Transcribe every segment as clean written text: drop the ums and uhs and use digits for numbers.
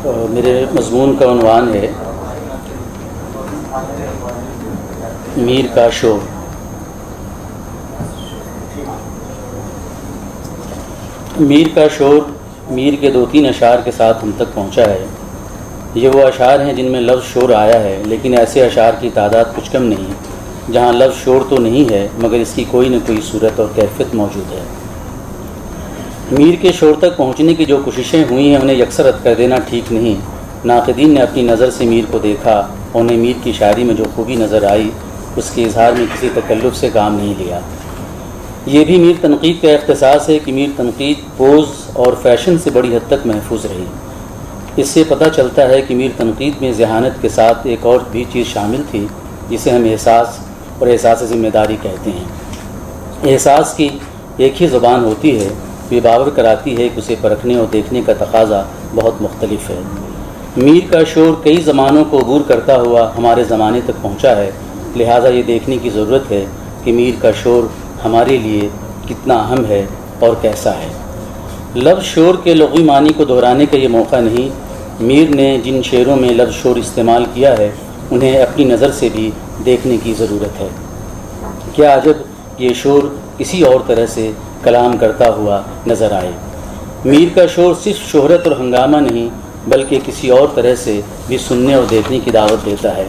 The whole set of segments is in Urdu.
میرے مضمون کا عنوان ہے میر کا شور۔ میر کا شور میر کے 2-3 اشعار کے ساتھ ہم تک پہنچا ہے۔ یہ وہ اشعار ہیں جن میں لفظ شور آیا ہے، لیکن ایسے اشعار کی تعداد کچھ کم نہیں جہاں لفظ شور تو نہیں ہے مگر اس کی کوئی نہ کوئی صورت اور کیفیت موجود ہے۔ میر کے شور تک پہنچنے کی جو کوششیں ہوئی ہیں انہیں یکسر رد کر دینا ٹھیک نہیں۔ ناقدین نے اپنی نظر سے میر کو دیکھا اور انہیں میر کی شاعری میں جو خوبی نظر آئی اس کے اظہار میں کسی تکلف سے کام نہیں لیا۔ یہ بھی میر تنقید کا اختصاص ہے کہ میر تنقید پوز اور فیشن سے بڑی حد تک محفوظ رہی۔ اس سے پتہ چلتا ہے کہ میر تنقید میں ذہانت کے ساتھ ایک اور بھی چیز شامل تھی جسے ہم احساس اور احساس ذمہ داری کہتے ہیں۔ احساس کی ایک ہی زبان ہوتی ہے، یہ باور کراتی ہے کہ اسے پرکھنے اور دیکھنے کا تقاضا بہت مختلف ہے۔ میر کا شور کئی زمانوں کو عبور کرتا ہوا ہمارے زمانے تک پہنچا ہے، لہٰذا یہ دیکھنے کی ضرورت ہے کہ میر کا شور ہمارے لیے کتنا اہم ہے اور کیسا ہے۔ لفظ شور کے لغوی معنی کو دہرانے کا یہ موقع نہیں۔ میر نے جن شعروں میں لفظ شور استعمال کیا ہے انہیں اپنی نظر سے بھی دیکھنے کی ضرورت ہے۔ کیا عجب یہ شور کسی اور طرح سے کلام کرتا ہوا نظر آئے۔ میر کا شور صرف شہرت اور ہنگامہ نہیں بلکہ کسی اور طرح سے بھی سننے اور دیکھنے کی دعوت دیتا ہے۔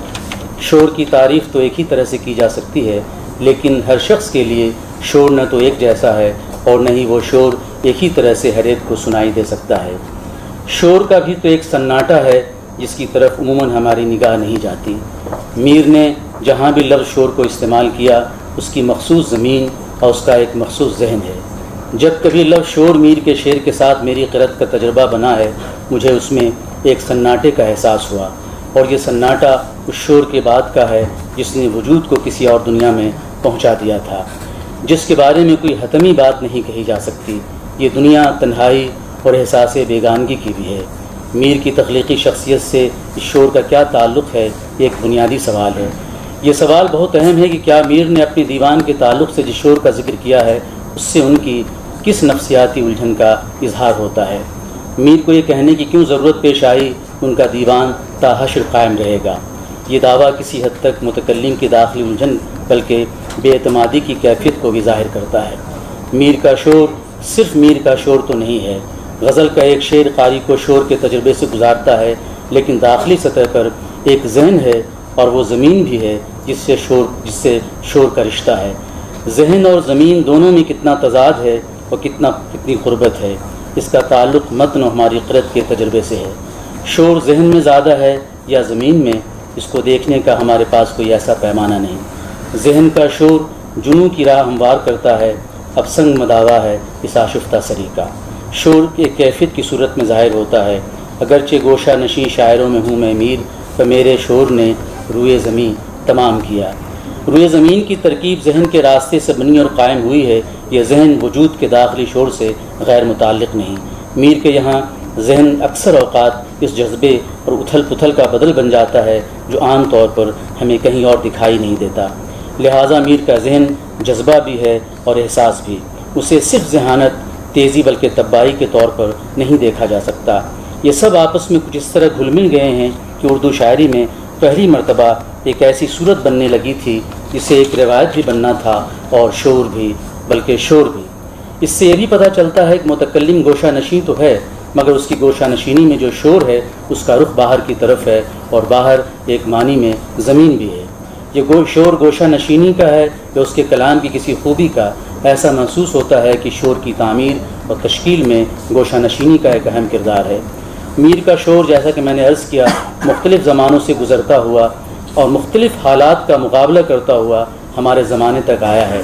شور کی تعریف تو ایک ہی طرح سے کی جا سکتی ہے، لیکن ہر شخص کے لیے شور نہ تو ایک جیسا ہے اور نہ ہی وہ شور ایک ہی طرح سے ہر ایک کو سنائی دے سکتا ہے۔ شور کا بھی تو ایک سناٹا ہے جس کی طرف عموماً ہماری نگاہ نہیں جاتی۔ میر نے جہاں بھی لفظ شور کو استعمال کیا اس کی مخصوص زمین اور اس کا ایک مخصوص ذہن ہے۔ جب کبھی لفظ شور میر کے شعر کے ساتھ میری قرأت کا تجربہ بنا ہے مجھے اس میں ایک سناٹے کا احساس ہوا، اور یہ سناٹا اس شور کے بعد کا ہے جس نے وجود کو کسی اور دنیا میں پہنچا دیا تھا، جس کے بارے میں کوئی حتمی بات نہیں کہی جا سکتی۔ یہ دنیا تنہائی اور احساس بیگانگی کی بھی ہے۔ میر کی تخلیقی شخصیت سے اس شور کا کیا تعلق ہے، ایک بنیادی سوال ہے۔ یہ سوال بہت اہم ہے کہ کیا میر نے اپنے دیوان کے تعلق سے جس شور کا ذکر کیا ہے اس سے ان کی کس نفسیاتی الجھن کا اظہار ہوتا ہے۔ میر کو یہ کہنے کی کیوں ضرورت پیش آئی ان کا دیوان تا حشر قائم رہے گا۔ یہ دعویٰ کسی حد تک متکلم کی داخلی الجھن بلکہ بے اعتمادی کی کیفیت کو بھی ظاہر کرتا ہے۔ میر کا شور صرف میر کا شور تو نہیں ہے۔ غزل کا ایک شعر قاری کو شور کے تجربے سے گزارتا ہے، لیکن داخلی سطح پر ایک ذہن ہے اور وہ زمین بھی ہے جس سے شور کا رشتہ ہے۔ ذہن اور زمین دونوں میں کتنا تضاد ہے اور کتنی قربت ہے، اس کا تعلق متن و ہماری قرأت کے تجربے سے ہے۔ شور ذہن میں زیادہ ہے یا زمین میں، اس کو دیکھنے کا ہمارے پاس کوئی ایسا پیمانہ نہیں۔ ذہن کا شور جنوں کی راہ ہموار کرتا ہے، اب سنگ مداوا ہے اس آشفتہ سری کا۔ شور کی کیفیت کی صورت میں ظاہر ہوتا ہے۔ اگرچہ گوشہ نشین شاعروں میں ہوں میں میر، پر میرے شور نے روئے زمین تمام کیا۔ روئے زمین کی ترکیب ذہن کے راستے سے بنی اور قائم ہوئی ہے، یہ ذہن وجود کے داخلی شور سے غیر متعلق نہیں۔ میر کے یہاں ذہن اکثر اوقات اس جذبے اور اتھل پتھل کا بدل بن جاتا ہے جو عام طور پر ہمیں کہیں اور دکھائی نہیں دیتا۔ لہٰذا میر کا ذہن جذبہ بھی ہے اور احساس بھی، اسے صرف ذہانت، تیزی بلکہ طباعی کے طور پر نہیں دیکھا جا سکتا۔ یہ سب آپس میں کچھ اس طرح گھل مل گئے ہیں کہ اردو شاعری میں پہلی مرتبہ ایک ایسی صورت بننے لگی تھی جسے ایک روایت بھی بننا تھا اور شور بھی، بلکہ شور بھی۔ اس سے یہ بھی پتہ چلتا ہے کہ متکلم گوشہ نشین تو ہے مگر اس کی گوشہ نشینی میں جو شور ہے اس کا رخ باہر کی طرف ہے، اور باہر ایک معنی میں زمین بھی ہے۔ یہ شور گوشہ نشینی کا ہے یا اس کے کلام کی کسی خوبی کا؟ ایسا محسوس ہوتا ہے کہ شور کی تعمیر اور تشکیل میں گوشہ نشینی کا ایک اہم کردار ہے۔ میر کا شور جیسا کہ میں نے عرض کیا مختلف زمانوں سے گزرتا ہوا اور مختلف حالات کا مقابلہ کرتا ہوا ہمارے زمانے تک آیا ہے۔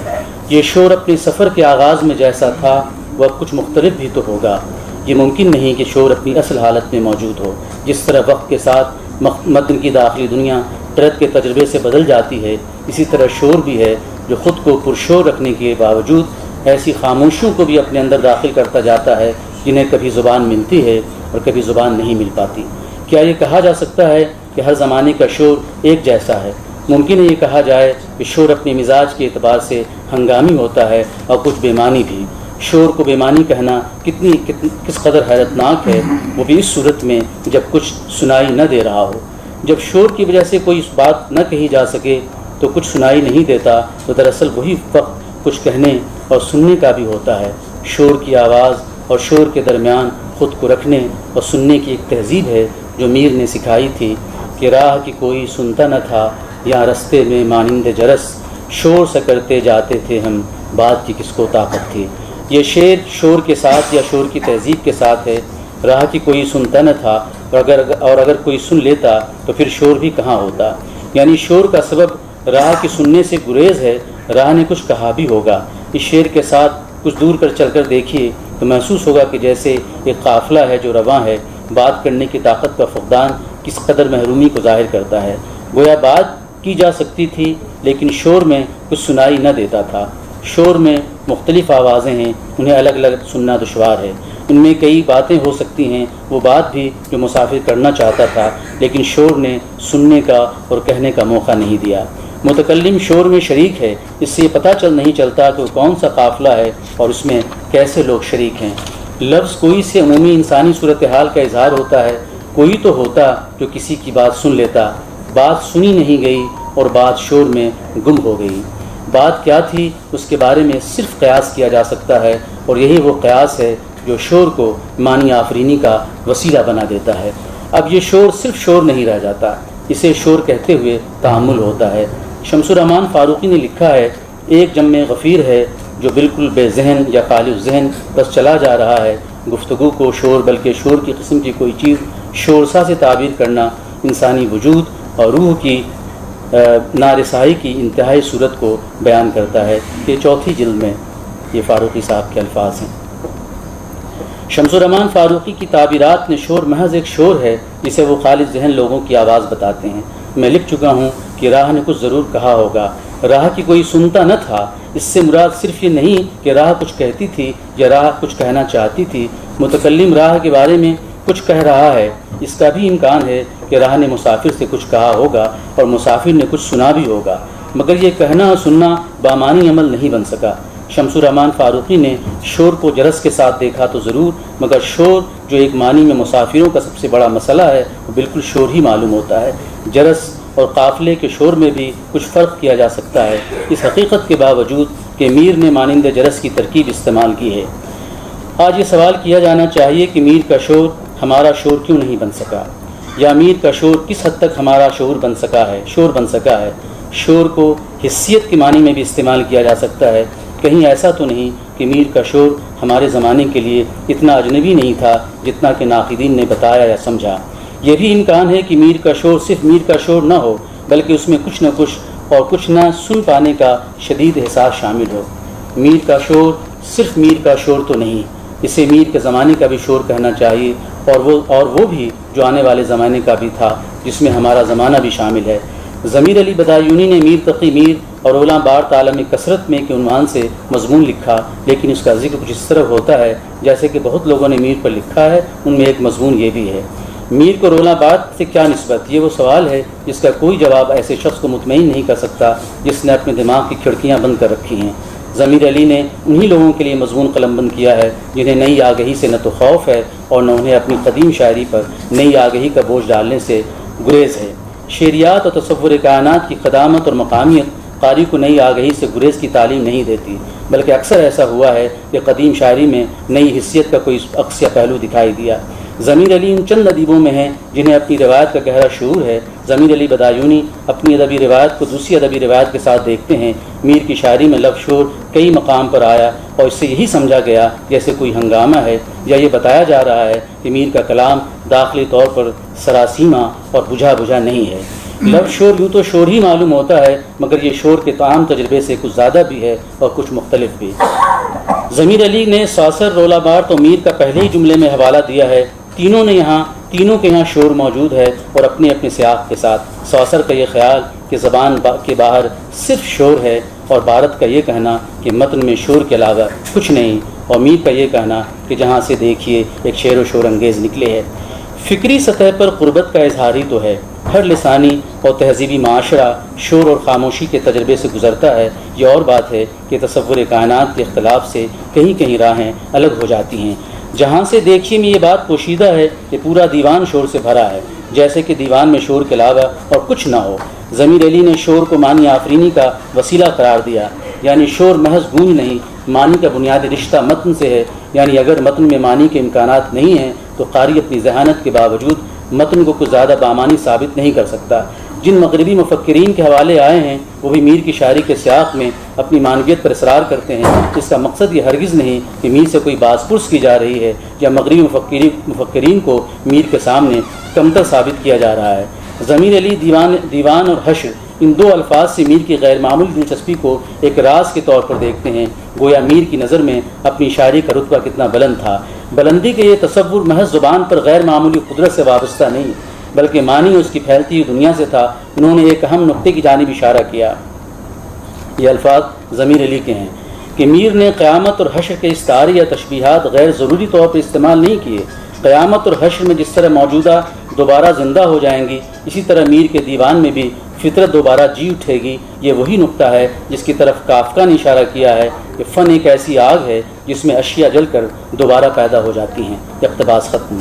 یہ شور اپنے سفر کے آغاز میں جیسا تھا وہ اب کچھ مختلف بھی تو ہوگا۔ یہ ممکن نہیں کہ شور اپنی اصل حالت میں موجود ہو۔ جس طرح وقت کے ساتھ متن کی داخلی دنیا قرأت کے تجربے سے بدل جاتی ہے، اسی طرح شور بھی ہے جو خود کو پرشور رکھنے کے باوجود ایسی خاموشیوں کو بھی اپنے اندر داخل کرتا جاتا ہے جنہیں کبھی زبان ملتی ہے اور کبھی زبان نہیں مل پاتی۔ کیا یہ کہا جا سکتا ہے کہ ہر زمانے کا شور ایک جیسا ہے؟ ممکن ہے یہ کہا جائے کہ شور اپنے مزاج کے اعتبار سے ہنگامی ہوتا ہے اور کچھ بے معنی بھی، شور کو بے معنی کہنا کس قدر حیرتناک ہے، وہ بھی اس صورت میں جب کچھ سنائی نہ دے رہا ہو۔ جب شور کی وجہ سے کوئی بات نہ کہی جا سکے تو کچھ سنائی نہیں دیتا، تو دراصل وہی وقت کچھ کہنے اور سننے کا بھی ہوتا ہے۔ شور کی آواز اور شور کے درمیان خود کو رکھنے اور سننے کی ایک تہذیب ہے جو میر نے سکھائی تھی کہ راہ کی کوئی سنتا نہ تھا، یا رستے میں مانند جرس شور سے کرتے جاتے تھے ہم، بات کی کس کو طاقت تھی۔ یہ شعر شور کے ساتھ یا شور کی تہذیب کے ساتھ ہے۔ راہ کی کوئی سنتا نہ تھا، اور اگر کوئی سن لیتا تو پھر شور بھی کہاں ہوتا، یعنی شور کا سبب راہ کی سننے سے گریز ہے، راہ نے کچھ کہا بھی ہوگا۔ اس شعر کے ساتھ کچھ دور کر چل کر دیکھیے تو محسوس ہوگا کہ جیسے ایک قافلہ ہے جو رواں ہے، بات کرنے کی طاقت کا فقدان کس قدر محرومی کو ظاہر کرتا ہے۔ گویا بات کی جا سکتی تھی لیکن شور میں کچھ سنائی نہ دیتا تھا۔ شور میں مختلف آوازیں ہیں، انہیں الگ الگ سننا دشوار ہے۔ ان میں کئی باتیں ہو سکتی ہیں، وہ بات بھی جو مسافر کرنا چاہتا تھا، لیکن شور نے سننے کا اور کہنے کا موقع نہیں دیا۔ متکلم شور میں شریک ہے، اس سے یہ پتہ نہیں چلتا کہ وہ کون سا قافلہ ہے اور اس میں کیسے لوگ شریک ہیں۔ لفظ کوئی سے عمومی انسانی صورتحال کا اظہار ہوتا ہے، کوئی تو ہوتا جو کسی کی بات سن لیتا، بات سنی نہیں گئی اور بات شور میں گم ہو گئی۔ بات کیا تھی اس کے بارے میں صرف قیاس کیا جا سکتا ہے، اور یہی وہ قیاس ہے جو شور کو معنی آفرینی کا وسیلہ بنا دیتا ہے۔ اب یہ شور صرف شور نہیں رہ جاتا، اسے شور کہتے ہوئے تحمل ہوتا ہے۔ شمس الرحمن فاروقی نے لکھا ہے، ایک جم غفیر ہے جو بالکل بے ذہن یا خالی ذہن بس چلا جا رہا ہے۔ گفتگو کو شور بلکہ شور کی قسم کی کوئی چیز شورسا سے تعبیر کرنا انسانی وجود اور روح کی نارسائی کی انتہائی صورت کو بیان کرتا ہے۔ یہ چوتھی جلد میں یہ فاروقی صاحب کے الفاظ ہیں۔ شمس الرحمن فاروقی کی تعبیرات میں شور محض ایک شور ہے جسے وہ خالص ذہن لوگوں کی آواز بتاتے ہیں۔ میں لکھ چکا ہوں کہ راہ نے کچھ ضرور کہا ہوگا، راہ کی کوئی سنتا نہ تھا۔ اس سے مراد صرف یہ نہیں کہ راہ کچھ کہتی تھی یا راہ کچھ کہنا چاہتی تھی، متکلم راہ کے بارے میں کچھ کہہ رہا ہے۔ اس کا بھی امکان ہے کہ راہ نے مسافر سے کچھ کہا ہوگا اور مسافر نے کچھ سنا بھی ہوگا، مگر یہ کہنا اور سننا بامعنی عمل نہیں بن سکا۔ شمس الرحمن فاروقی نے شور کو جرس کے ساتھ دیکھا تو ضرور، مگر شور جو ایک معنی میں مسافروں کا سب سے بڑا مسئلہ ہے، وہ بالکل شور ہی معلوم ہوتا ہے۔ جرس اور قافلے کے شور میں بھی کچھ فرق کیا جا سکتا ہے، اس حقیقت کے باوجود کہ میر نے مانند جرس کی ترکیب استعمال کی ہے۔ آج یہ سوال کیا جانا چاہیے کہ میر کا شور ہمارا شور کیوں نہیں بن سکا، یا میر کا شور کس حد تک ہمارا شور بن سکا ہے۔ شور کو حسیت کے معنی میں بھی استعمال کیا جا سکتا ہے۔ کہیں ایسا تو نہیں کہ میر کا شور ہمارے زمانے کے لیے اتنا اجنبی نہیں تھا جتنا کہ ناقدین نے بتایا یا سمجھا۔ یہ بھی امکان ہے کہ میر کا شور صرف میر کا شور نہ ہو، بلکہ اس میں کچھ نہ کچھ اور کچھ نہ سن پانے کا شدید احساس شامل ہو۔ میر کا شور صرف میر کا شور تو نہیں، اسے میر کے زمانے کا بھی شور کہنا چاہیے، اور وہ بھی جو آنے والے زمانے کا بھی تھا، جس میں ہمارا زمانہ بھی شامل ہے۔ ضمیر علی بدایونی نے میر تقی میر اور اولاں بار عالم کثرت میں کے عنوان سے مضمون لکھا، لیکن اس کا ذکر کچھ اس طرح ہوتا ہے جیسے کہ بہت لوگوں نے میر پر لکھا ہے۔ ان میں ایک مضمون یہ بھی ہے، میر کو رولاں باد سے کیا نسبت؟ یہ وہ سوال ہے جس کا کوئی جواب ایسے شخص کو مطمئن نہیں کر سکتا جس نے اپنے دماغ کی کھڑکیاں بند کر رکھی ہیں۔ ضمیر علی نے انہی لوگوں کے لیے مضمون قلم بند کیا ہے جنہیں نئی آگہی سے نہ تو خوف ہے اور نہ انہیں اپنی قدیم شاعری پر نئی آگہی کا بوجھ ڈالنے سے گریز ہے۔ شعریات اور تصور کائنات کی قدامت اور مقامیت قاری کو نئی آگہی سے گریز کی تعلیم نہیں دیتی، بلکہ اکثر ایسا ہوا ہے کہ قدیم شاعری میں نئی حیثیت کا کوئی عکس یا پہلو دکھائی دیا۔ ضمیر علی ان چند ادیبوں میں ہیں جنہیں اپنی روایت کا گہرا شعور ہے۔ ضمیر علی بدایونی اپنی ادبی روایت کو دوسری ادبی روایت کے ساتھ دیکھتے ہیں۔ میر کی شاعری میں لفظ شور کئی مقام پر آیا اور اس سے یہی سمجھا گیا جیسے کوئی ہنگامہ ہے، یا یہ بتایا جا رہا ہے کہ میر کا کلام داخلی طور پر سراسیمہ اور بجھا نہیں ہے۔ لفظ شور یوں تو شور ہی معلوم ہوتا ہے، مگر یہ شور کے عام تجربے سے کچھ زیادہ بھی ہے اور کچھ مختلف بھی۔ ضمیر علی نے ساسر، رولا بار تو میر کا پہلے ہی جملے میں حوالہ دیا ہے۔ تینوں کے یہاں شور موجود ہے اور اپنے اپنے سیاق کے ساتھ۔ ساسر کا یہ خیال کہ زبان کے باہر صرف شور ہے، اور بھارت کا یہ کہنا کہ متن میں شور کے علاوہ کچھ نہیں، اور میر کا یہ کہنا کہ جہاں سے دیکھیے ایک شعر و شور انگیز نکلے ہے۔ فکری سطح پر قربت کا اظہار ہی تو ہے، ہر لسانی اور تہذیبی معاشرہ شور اور خاموشی کے تجربے سے گزرتا ہے، یہ اور بات ہے کہ تصور کائنات کے اختلاف سے کہیں کہیں راہیں الگ ہو جاتی ہیں۔ جہاں سے دیکھیے میں یہ بات پوشیدہ ہے کہ پورا دیوان شور سے بھرا ہے، جیسے کہ دیوان میں شور کے علاوہ اور کچھ نہ ہو۔ ضمیر علی نے شور کو معنی آفرینی کا وسیلہ قرار دیا، یعنی شور محض گونج نہیں، معنی کا بنیادی رشتہ متن سے ہے، یعنی اگر متن میں معنی کے امکانات نہیں ہیں تو قاری اپنی ذہانت کے باوجود متن کو کچھ زیادہ بامانی ثابت نہیں کر سکتا۔ جن مغربی مفکرین کے حوالے آئے ہیں وہ بھی میر کی شاعری کے سیاق میں اپنی معنویت پر اصرار کرتے ہیں۔ اس کا مقصد یہ ہرگز نہیں کہ میر سے کوئی باز پرس کی جا رہی ہے یا مغربی مفکرین کو میر کے سامنے کمتر ثابت کیا جا رہا ہے۔ ضمیر علی دیوان اور حشر ان دو الفاظ سے میر کی غیر معمولی دلچسپی کو ایک راز کے طور پر دیکھتے ہیں، گویا میر کی نظر میں اپنی شاعری کا رتبہ کتنا بلند تھا۔ بلندی کے یہ تصور محض زبان پر غیر معمولی قدرت سے وابستہ نہیں بلکہ معنی اس کی پھیلتی ہوئی دنیا سے تھا۔ انہوں نے ایک اہم نقطے کی جانب اشارہ کیا، یہ الفاظ ضمیر علی کے ہیں کہ میر نے قیامت اور حشر کے استعارے یا تشبیہات غیر ضروری طور پر استعمال نہیں کیے۔ قیامت اور حشر میں جس طرح موجودہ دوبارہ زندہ ہو جائیں گی، اسی طرح میر کے دیوان میں بھی فطرت دوبارہ جی اٹھے گی۔ یہ وہی نقطہ ہے جس کی طرف کافکا نے اشارہ کیا ہے کہ فن ایک ایسی آگ ہے جس میں اشیاء جل کر دوبارہ پیدا ہو جاتی ہیں۔ اقتباس ختم۔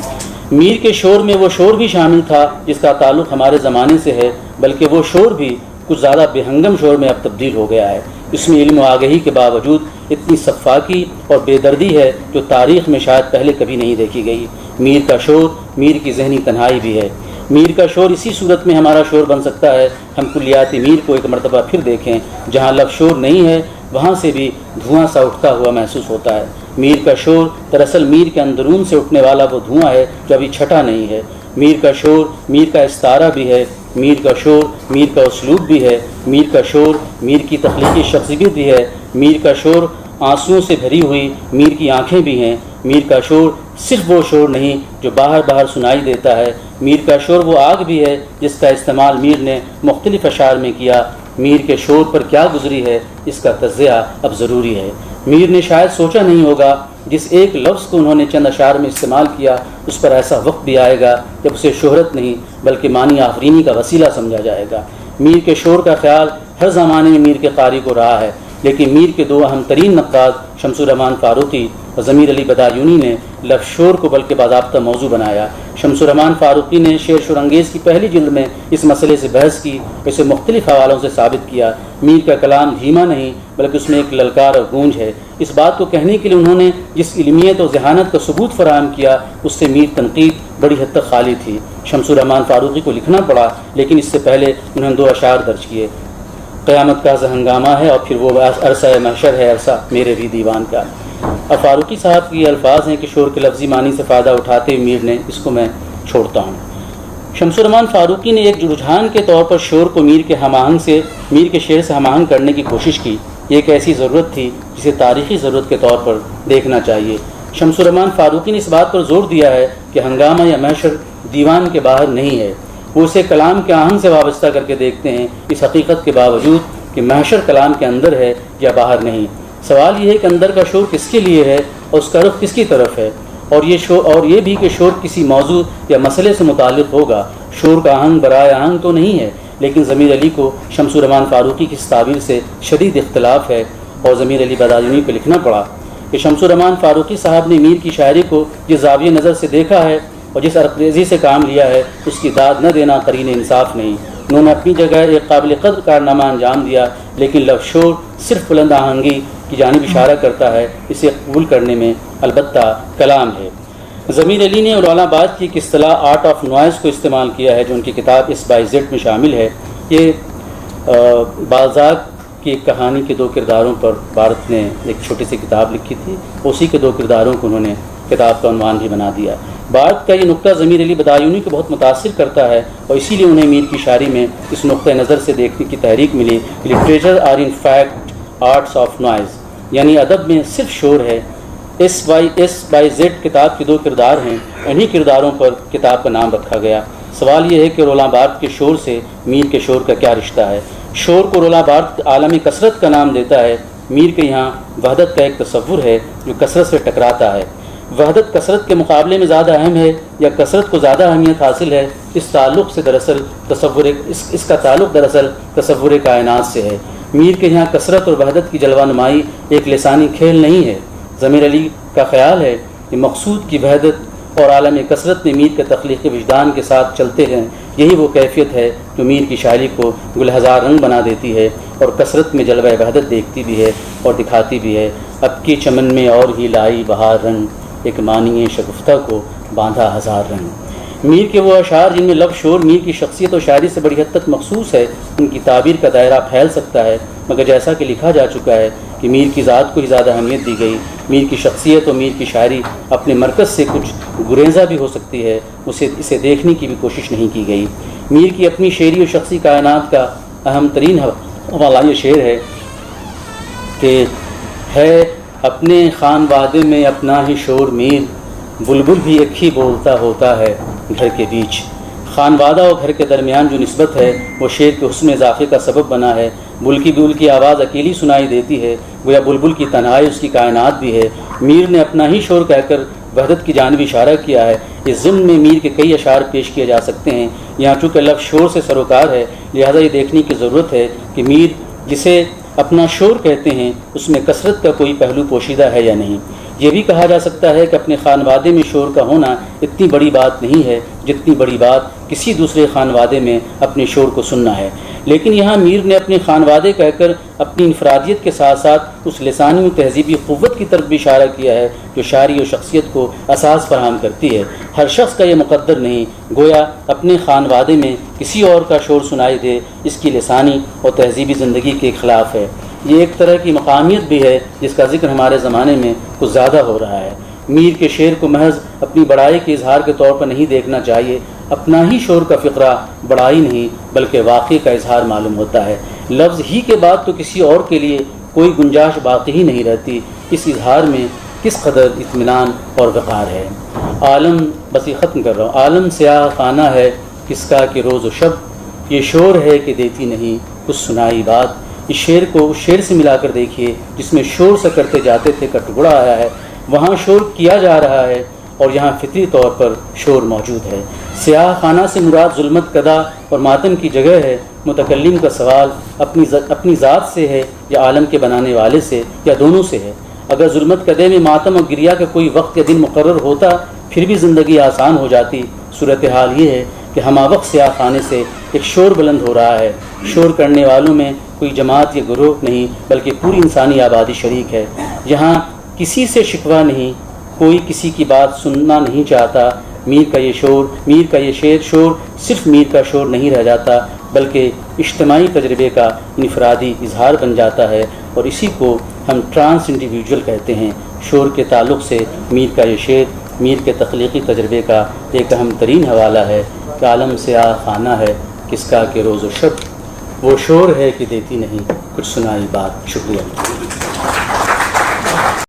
میر کے شور میں وہ شور بھی شامل تھا جس کا تعلق ہمارے زمانے سے ہے، بلکہ وہ شور بھی کچھ زیادہ بے ہنگم شور میں اب تبدیل ہو گیا ہے۔ اس میں علم و آگہی کے باوجود اتنی سفاکی اور بے دردی ہے جو تاریخ میں شاید پہلے کبھی نہیں دیکھی گئی۔ میر کا شور میر کی ذہنی تنہائی بھی ہے۔ میر کا شور اسی صورت میں ہمارا شور بن سکتا ہے ہم کلیات میر کو ایک مرتبہ پھر دیکھیں۔ جہاں لفظ شور نہیں ہے وہاں سے بھی دھواں سا اٹھتا ہوا محسوس ہوتا ہے۔ میر کا شور دراصل میر کے اندرون سے اٹھنے والا وہ دھواں ہے جو ابھی چھٹا نہیں ہے۔ میر کا شور میر کا استعارہ بھی ہے، میر کا شور میر کا اسلوب بھی ہے، میر کا شور میر کی تخلیقی شخصیت بھی ہے، میر کا شور آنسوؤں سے بھری ہوئی میر کی آنکھیں بھی ہیں۔ میر کا شور صرف وہ شور نہیں جو باہر باہر سنائی دیتا ہے، میر کا شور وہ آگ بھی ہے جس کا استعمال میر نے مختلف اشعار میں کیا۔ میر کے شور پر کیا گزری ہے اس کا تجزیہ اب ضروری ہے۔ میر نے شاید سوچا نہیں ہوگا جس ایک لفظ کو انہوں نے چند اشعار میں استعمال کیا اس پر ایسا وقت بھی آئے گا جب اسے شہرت نہیں بلکہ معنی آفرینی کا وسیلہ سمجھا جائے گا۔ میر کے شور کا خیال ہر زمانے میں میر کے قاری کو رہا ہے، لیکن میر کے دو اہم ترین نقاد شمس الرحمن فاروقی اور ضمیر علی بدایونی نے لفظ شور کو بلکہ باضابطہ موضوع بنایا۔ شمس الرحمن فاروقی نے شعر شورانگیز کی پہلی جلد میں اس مسئلے سے بحث کی، اسے مختلف حوالوں سے ثابت کیا۔ میر کا کلام دھیما نہیں بلکہ اس میں ایک للکار اور گونج ہے۔ اس بات کو کہنے کے لیے انہوں نے جس علمیت اور ذہانت کا ثبوت فراہم کیا اس سے میر تنقید بڑی حد تک خالی تھی۔ شمس الرحمن فاروقی کو لکھنا پڑا لیکن اس سے پہلے انہوں نے دو اشعار درج کیے، قیامت کا ہنگامہ ہے اور پھر وہ عرصہ محشر ہے عرصہ میرے بھی دیوان کا۔ اب فاروقی صاحب کی یہ الفاظ ہیں کہ شور کے لفظی معنی سے فائدہ اٹھاتے ہوئے میر نے اس کو میں چھوڑتا ہوں۔ شمس الرحمن فاروقی نے ایک رجحان کے طور پر شور کو میر کے شعر سے ہم آہنگ کرنے کی کوشش کی۔ یہ ایک ایسی ضرورت تھی جسے تاریخی ضرورت کے طور پر دیکھنا چاہیے۔ شمس الرحمن فاروقی نے اس بات پر زور دیا ہے کہ ہنگامہ یا محشر دیوان کے باہر نہیں ہے، وہ اسے کلام کے آہنگ سے وابستہ کر کے دیکھتے ہیں، اس حقیقت کے باوجود کہ محشر کلام کے اندر ہے یا باہر نہیں۔ سوال یہ ہے کہ اندر کا شور کس کے لیے ہے اور اس کا رخ کس کی طرف ہے، اور یہ بھی کہ شور کسی موضوع یا مسئلے سے متعلق ہوگا۔ شور کا آہنگ برائے آہنگ تو نہیں ہے، لیکن ضمیر علی کو شمس الرحمن فاروقی کی اس تعبیر سے شدید اختلاف ہے اور ضمیر علی بدایونی کو لکھنا پڑا کہ شمس الرحمن فاروقی صاحب نے میر کی شاعری کو جس زاویہ نظر سے دیکھا ہے اور جس عرقریزی سے کام لیا ہے اس کی داد نہ دینا قرین انصاف نہیں۔ انہوں نے اپنی جگہ ایک قابل قدر کارنامہ انجام دیا، لیکن لفظ شور صرف بلند آہنگی کی جانب اشارہ کرتا ہے، اسے قبول کرنے میں البتہ کلام ہے۔ ضمیر علی نے علامہ آباد کی ایک اصطلاح آرٹ آف نوائز کو استعمال کیا ہے جو ان کی کتاب اس بائی زیڈ میں شامل ہے۔ یہ بالزاک کی ایک کہانی کے دو کرداروں پر بھارت نے ایک چھوٹی سی کتاب لکھی تھی، اسی کے دو کرداروں کو انہوں نے کتاب کا عنوان بھی بنا دیا۔ بھارت کا یہ نقطہ ضمیر علی بدایونی کو بہت متاثر کرتا ہے اور اسی لیے انہیں میر کی شاعری میں اس نقطۂ نظر سے دیکھنے کی تحریک ملی۔ Literature are in fact arts of noise, یعنی ادب میں صرف شور ہے۔ ایس بائی زیڈ کتاب کے دو کردار ہیں، انہی کرداروں پر کتاب کا نام رکھا گیا۔ سوال یہ ہے کہ رولان بارتھ کے شور سے میر کے شور کا کیا رشتہ ہے؟ شور کو رولان بارتھ عالمی کثرت کا نام دیتا ہے، میر کے یہاں وحدت کا ایک تصور ہے جو کثرت سے ٹکراتا ہے۔ وحدت کثرت کے مقابلے میں زیادہ اہم ہے یا کثرت کو زیادہ اہمیت حاصل ہے، اس تعلق سے دراصل اس کا تعلق دراصل تصور کائنات سے ہے۔ میر کے یہاں کثرت اور وحدت کی جلوہ نمائی ایک لسانی کھیل نہیں ہے۔ ضمیر علی کا خیال ہے کہ مقصود کی وحدت اور عالم کثرت میں میر کے تخلیقی وجدان کے ساتھ چلتے ہیں، یہی وہ کیفیت ہے جو میر کی شاعری کو گل ہزار رنگ بنا دیتی ہے اور کثرت میں جلوہ وحدت دیکھتی بھی ہے اور دکھاتی بھی ہے۔ اب کی چمن میں اور ہی لائی بہار رنگ، ایک معنی شگفتہ کو باندھا ہزار رنگ۔ میر کے وہ اشعار جن میں لفظ شور میر کی شخصیت و شاعری سے بڑی حد تک مخصوص ہے، ان کی تعبیر کا دائرہ پھیل سکتا ہے، مگر جیسا کہ لکھا جا چکا ہے کہ میر کی ذات کو ہی زیادہ اہمیت دی گئی۔ میر کی شخصیت اور میر کی شاعری اپنے مرکز سے کچھ گریزاں بھی ہو سکتی ہے، اسے دیکھنے کی بھی کوشش نہیں کی گئی۔ میر کی اپنی شعری و شخصی کائنات کا اہم ترین حوالہ یہ شعر ہے کہ ہے اپنے خان وادے میں اپنا ہی شور میر، بلبل بھی ایک ہی بولتا ہوتا ہے گھر کے بیچ۔ خان وادہ اور گھر کے درمیان جو نسبت ہے وہ شعر کے حسن اضافے کا سبب بنا ہے۔ بول کی آواز اکیلی سنائی دیتی ہے، گویا بلبل کی تنہائی اس کی کائنات بھی ہے۔ میر نے اپنا ہی شور کہہ کر وحدت کی جانب اشارہ کیا ہے۔ اس ضمن میں میر کے کئی اشعار پیش کیے جا سکتے ہیں۔ یہاں چونکہ لفظ شور سے سروکار ہے، لہذا یہ دیکھنے کی ضرورت ہے کہ میر جسے اپنا شور کہتے ہیں اس میں کثرت کا کوئی پہلو پوشیدہ ہے یا نہیں۔ یہ بھی کہا جا سکتا ہے کہ اپنے خانوادے میں شور کا ہونا اتنی بڑی بات نہیں ہے جتنی بڑی بات کسی دوسرے خانوادے میں اپنے شور کو سننا ہے۔ لیکن یہاں میر نے اپنے خانوادے کہہ کر اپنی انفرادیت کے ساتھ ساتھ اس لسانی و تہذیبی قوت کی طرف بھی اشارہ کیا ہے جو شاعری و شخصیت کو اساس فراہم کرتی ہے۔ ہر شخص کا یہ مقدر نہیں، گویا اپنے خانوادے میں کسی اور کا شور سنائی دے اس کی لسانی اور تہذیبی زندگی کے خلاف ہے۔ یہ ایک طرح کی مقامیت بھی ہے جس کا ذکر ہمارے زمانے میں کچھ زیادہ ہو رہا ہے۔ میر کے شعر کو محض اپنی بڑائی کے اظہار کے طور پر نہیں دیکھنا چاہیے۔ اپنا ہی شور کا فقرہ بڑائی نہیں بلکہ واقعے کا اظہار معلوم ہوتا ہے۔ لفظ ہی کے بعد تو کسی اور کے لیے کوئی گنجائش باقی ہی نہیں رہتی۔ اس اظہار میں کس قدر اطمینان اور وقار ہے۔ عالم، بس یہ ختم کر رہا ہوں۔ عالم سیاہ خانہ ہے کس کا کہ روز و شب، یہ شور ہے کہ دیتی نہیں کچھ سنائی بات۔ اس شعر کو اس شعر سے ملا کر دیکھیے جس میں شور سے کرتے جاتے تھے کا ٹکڑا آیا ہے، وہاں شور کیا جا رہا ہے اور یہاں فطری طور پر شور موجود ہے۔ سیاہ خانہ سے مراد ظلمت کدا اور ماتم کی جگہ ہے۔ متکلم کا سوال اپنی ذات سے ہے یا عالم کے بنانے والے سے یا دونوں سے ہے۔ اگر ظلمت کدے میں ماتم اور گریا کا کوئی وقت یا دن مقرر ہوتا پھر بھی زندگی آسان ہو جاتی۔ صورتحال یہ ہے کہ ہمہ وقت سیاہ خانے سے ایک شور بلند ہو رہا ہے۔ شور کرنے والوں میں کوئی جماعت یا گروہ نہیں بلکہ پوری انسانی آبادی شریک ہے۔ یہاں کسی سے شکوہ نہیں، کوئی کسی کی بات سننا نہیں چاہتا۔ میر کا یہ شور صرف میر کا شور نہیں رہ جاتا بلکہ اجتماعی تجربے کا انفرادی اظہار بن جاتا ہے، اور اسی کو ہم ٹرانس انڈیویجول کہتے ہیں۔ شور کے تعلق سے میر کا یہ شعر میر کے تخلیقی تجربے کا ایک اہم ترین حوالہ ہے کہ عالم سیاہ خانہ ہے کس کا کہ روز و شب، وہ شور ہے کہ دیتی نہیں کچھ سنائی بات۔ شکریہ۔